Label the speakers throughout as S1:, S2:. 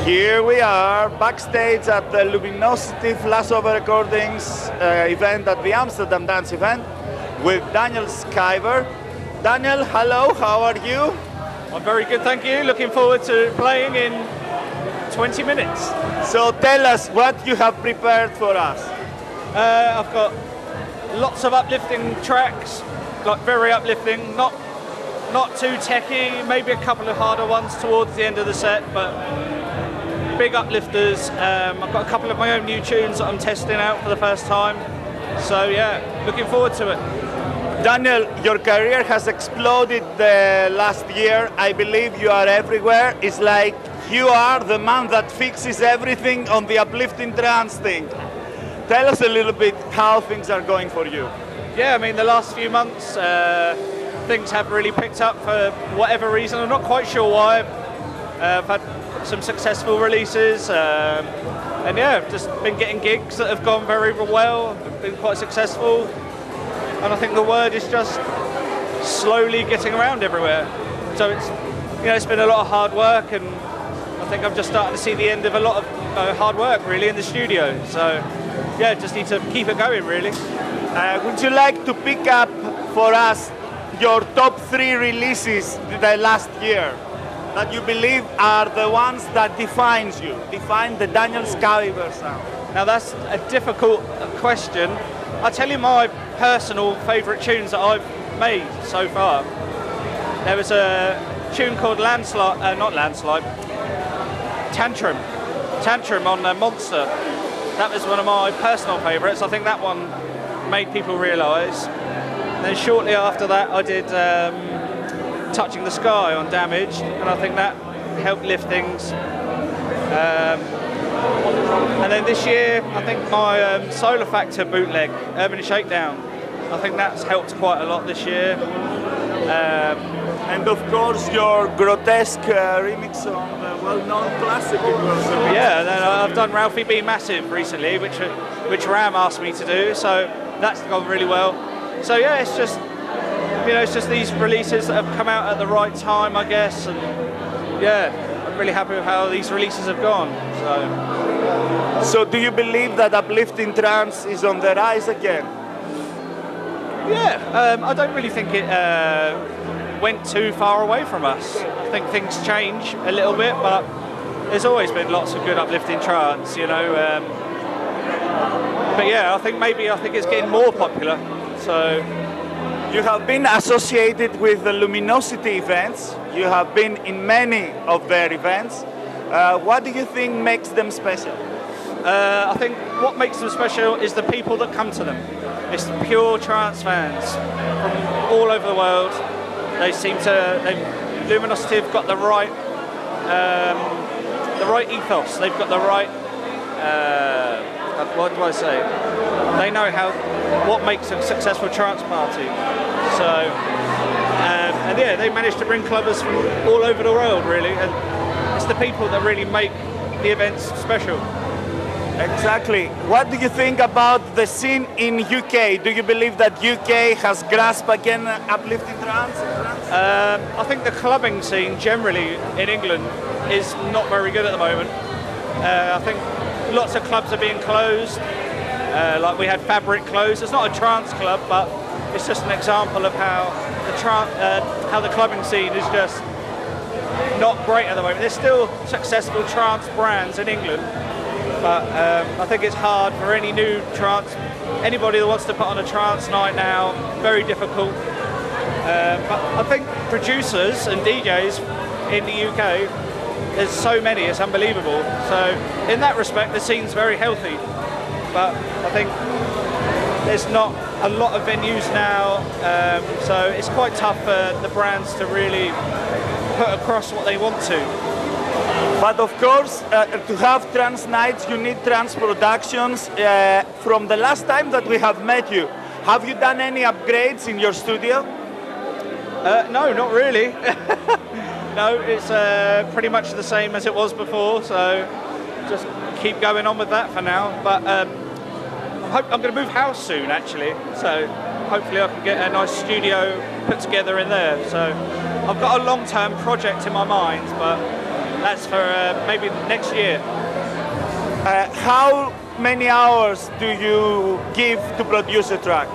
S1: Here we are backstage at the Lumonisity Flashover Recordings event at the Amsterdam Dance event with Daniel Skyver. Daniel, hello, how are you?
S2: I'm very good, thank you. Looking forward to playing in 20 minutes.
S1: So tell us what you have prepared for us.
S2: I've got lots of uplifting tracks, like very uplifting, not too techy, maybe a couple of harder ones towards the end of the set, but big uplifters. I've got a couple of my own new tunes that I'm testing out for the first time. So yeah, looking forward to it.
S1: Daniel, your career has exploded the last year. I believe you are everywhere. It's like you are the man that fixes everything on the uplifting trance thing. Tell us a little bit how things are going for you.
S2: Yeah, I mean, the last few months, things have really picked up for whatever reason. I'm not quite sure why. I've had some successful releases, and yeah, I've just been getting gigs that have gone very well, been quite successful. And I think the word is just slowly getting around everywhere. So it's, it's been a lot of hard work, and I think I'm just starting to see the end of a lot of hard work really in the studio. So yeah, just need to keep it going really.
S1: Would you like to pick up for us your top 3 releases the last year that you believe are the ones that define the Daniel Skyver sound?
S2: Now that's a difficult question. I'll tell you my personal favourite tunes that I've made so far. There was a tune called Tantrum on Monster. That was one of my personal favourites. I think that one made people realise. Then shortly after that I did Touching the Sky on Damaged, and I think that helped lift things. And then this year, I think my Solar Factor bootleg, Urban Shakedown, I think that's helped quite a lot this year.
S1: And of course your grotesque remix on the well-known classic.
S2: Yeah, and then I've done Ralphie B Massive recently, which Ram asked me to do, so that's gone really well. So yeah, it's just these releases that have come out at the right time, I guess, and yeah, I'm really happy with how these releases have gone.
S1: So do you believe that uplifting trance is on the rise again?
S2: Yeah, I don't really think it went too far away from us. I think things change a little bit, but there's always been lots of good uplifting trance, but yeah, I think it's getting more popular. So
S1: you have been associated with the Lumonisity Events. You have been in many of their events. What do you think makes them special?
S2: I think what makes them special is the people that come to them. It's pure trance fans from all over the world. Lumonisity have got the right ethos. They've got the right, what do I say? They know what makes a successful trance party. So, and yeah, they managed to bring clubbers from all over the world really, and it's the people that really make the events special.
S1: Exactly. What do you think about the scene in UK? Do you believe that UK has grasped again uplifting trance?
S2: I think the clubbing scene generally in England is not very good at the moment. I think lots of clubs are being closed. Like we had Fabric closed. It's not a trance club, but it's just an example of how the clubbing scene is just not great at the moment. There's still successful trance brands in England, but I think it's hard for anybody that wants to put on a trance night now, very difficult. But I think producers and DJs in the UK, there's so many, it's unbelievable. So in that respect, the scene's very healthy. But I think there's not a lot of venues now, so it's quite tough for the brands to really put across what they want to.
S1: But of course, to have trance nights, you need trance productions. From the last time that we have met you, have you done any upgrades in your studio?
S2: No, not really. No, it's pretty much the same as it was before, so just keep going on with that for now. But I'm going to move house soon, actually, so hopefully I can get a nice studio put together in there. So I've got a long-term project in my mind, but that's for maybe next year.
S1: How many hours do you give to produce a track?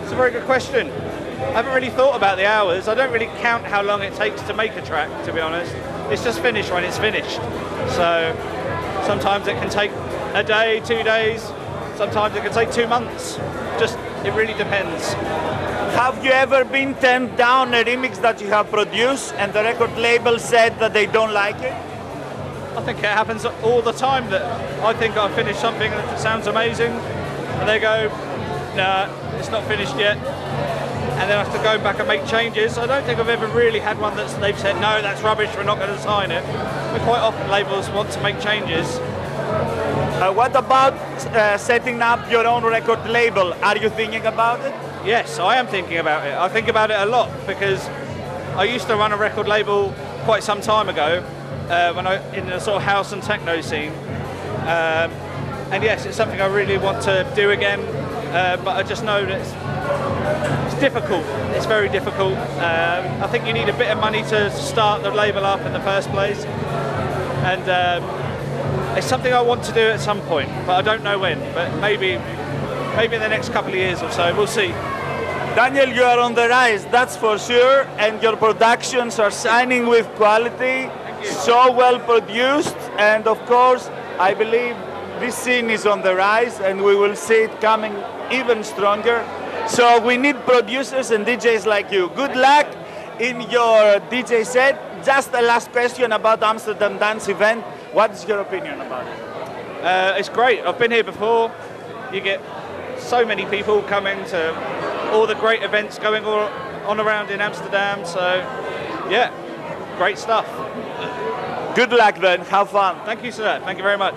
S2: It's a very good question. I haven't really thought about the hours. I don't really count how long it takes to make a track, to be honest. It's just finished when it's finished. So sometimes it can take a day, 2 days. Sometimes it can take 2 months. Just, it really depends.
S1: Have you ever been turned down a remix that you have produced and the record label said that they don't like it?
S2: I think it happens all the time that I think I've finished something that sounds amazing and they go, nah, it's not finished yet. And then I have to go back and make changes. I don't think I've ever really had one that they've said, no, that's rubbish, we're not going to sign it. But quite often labels want to make changes.
S1: What about setting up your own record label? Are you thinking about it?
S2: Yes, I am thinking about it. I think about it a lot because I used to run a record label quite some time ago when in the sort of house and techno scene. And yes, it's something I really want to do again, but I just know that it's difficult. It's very difficult. I think you need a bit of money to start the label up in the first place. And it's something I want to do at some point, but I don't know when. But maybe in the next couple of years or so, we'll see.
S1: Daniel, you are on the rise, that's for sure, and your productions are shining with quality, so well produced, and of course, I believe this scene is on the rise, and we will see it coming even stronger. So we need producers and DJs like you. Good luck in your DJ set. Just a last question about Amsterdam Dance Event. What is your opinion about it?
S2: It's great. I've been here before. You get so many people coming to all the great events going on around in Amsterdam. So, yeah, great stuff.
S1: Good luck then. Have fun.
S2: Thank you, sir. Thank you very much.